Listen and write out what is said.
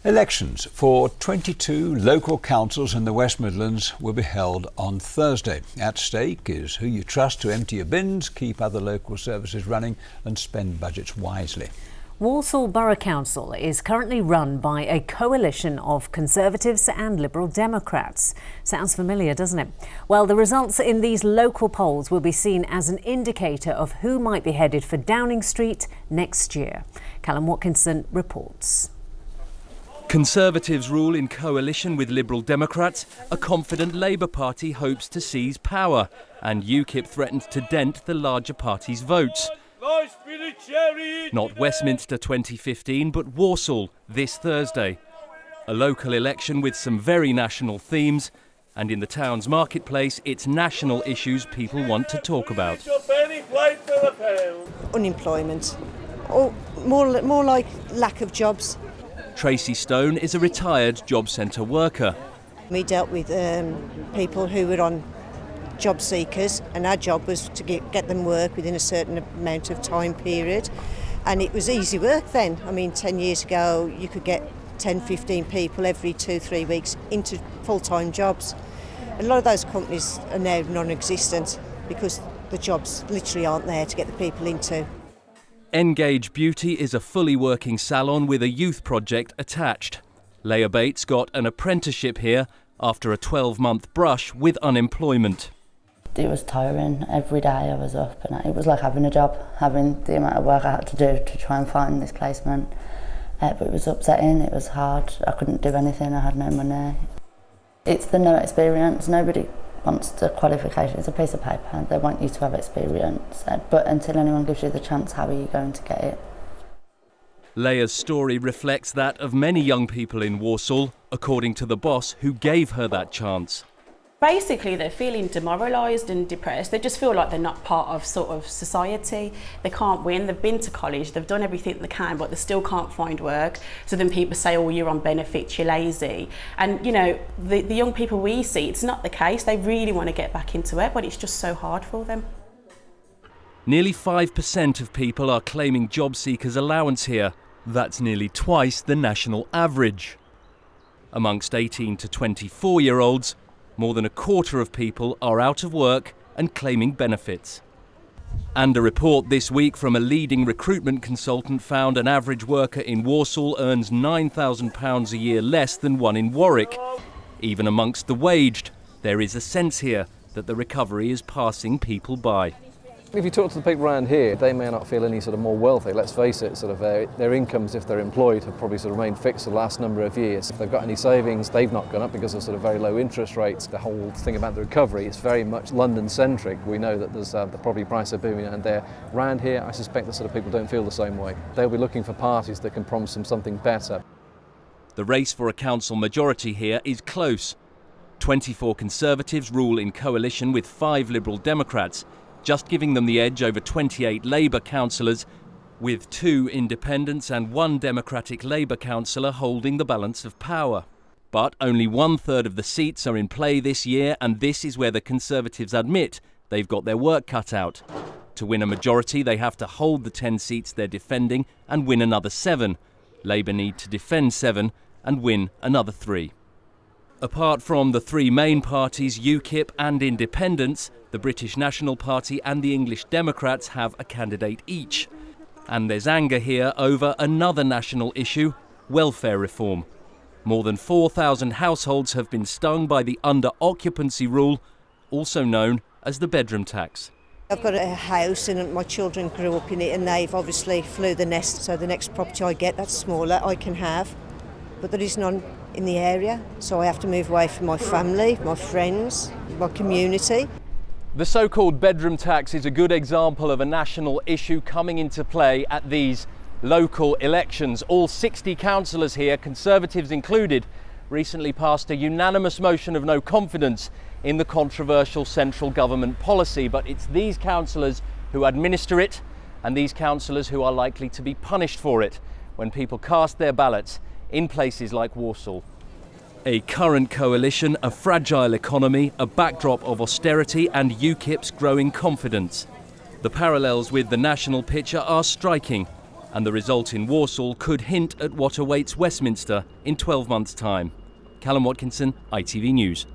Elections for 22 local councils in the West Midlands will be held on Thursday. At stake is who you trust to empty your bins, keep other local services running and spend budgets wisely. Walsall Burrough Council is currently run by a coalition of Conservatives and Liberal Democrats. Sounds familiar, doesn't it? Well, the results in these local polls will be seen as an indicator of who might be headed for Downing Street next year. Callum Watkinson reports. Conservatives rule in coalition with Liberal Democrats, a confident Labour Party hopes to seize power, and UKIP threatens to dent the larger party's votes. Not Westminster 2015, but Walsall this Thursday. A local election with some very national themes, and in the town's marketplace, it's national issues people want to talk about. Unemployment, or more like lack of jobs. TRACEY Stone is a retired job centre worker. We dealt with people who were on job seekers, and our job was to get them work within a certain amount of time period. And it was easy work then. I mean, 10 years ago, you could get 10, 15 people every 2-3 weeks into full-time jobs. A lot of those companies are now non-existent because the jobs literally aren't there to get the people into. Engage Beauty is a fully working salon with a youth project attached. Leah Bates got an apprenticeship here after a 12-month brush with unemployment. It was tiring. Every day I was up and it was like having a job, having the amount of work I had to do to try and find this placement. But it was upsetting, it was hard, I couldn't do anything, I had no money. It's the no experience. Nobody wants the qualification. It's a piece of paper. They want you to have experience. But until anyone gives you the chance, how are you going to get it? Leah's story reflects that of many young people in Walsall, according to the boss who gave her that chance. Basically, they're feeling demoralised and depressed. They just feel like they're not part of sort of society. They can't win. They've been to college, they've done everything they can, but they still can't find work. So then people say, oh, you're on benefits, you're lazy. And, you know, the young people we see, it's not the case. They really want to get back into it, but it's just so hard for them. Nearly 5% of people are claiming job seekers allowance here. That's nearly twice the national average. Amongst 18 to 24-year-olds, more than a quarter of people are out of work and claiming benefits. And a report this week from a leading recruitment consultant found an average worker in Walsall earns £9,000 a year less than one in Warwick. Even amongst the waged, there is a sense here that the recovery is passing people by. If you talk to the people around here, they may not feel any sort of more wealthy. Let's face it, sort of their incomes, if they're employed, have probably sort of remained fixed for the last number of years. If they've got any savings, they've not gone up because of sort of very low interest rates. The whole thing about the recovery is very much London-centric. We know that there's the property prices are booming, and they're around here. I suspect that sort of people don't feel the same way. They'll be looking for parties that can promise them something better. The race for a council majority here is close. 24 Conservatives rule in coalition with 5 Liberal Democrats, just giving them the edge over 28 Labour councillors, with 2 independents and 1 Democratic Labour councillor holding the balance of power. But only 1/3 of the seats are in play this year, and this is where the Conservatives admit they've got their work cut out. To win a majority, they have to hold the 10 seats they're defending and win another 7. Labour need to defend 7 and win another 3. Apart from the 3 main parties, UKIP and Independents, the British National Party and the English Democrats have a candidate each. And there's anger here over another national issue, welfare reform. More than 4,000 households have been stung by the under-occupancy rule, also known as the bedroom tax. I've got a house and my children grew up in it, and they've obviously flew the nest, so the next property I get that's smaller I can have. But there is none in the area, so I have to move away from my family, my friends, my community. The so-called bedroom tax is a good example of a national issue coming into play at these local elections. All 60 councillors here, Conservatives included, recently passed a unanimous motion of no confidence in the controversial central government policy. But it's these councillors who administer it, and these councillors who are likely to be punished for it when people cast their ballots in places like Walsall. A current coalition, a fragile economy, a backdrop of austerity and UKIP's growing confidence. The parallels with the national picture are striking. And the result in Walsall could hint at what awaits Westminster in 12 months' time. Callum, Watkinson, ITV News.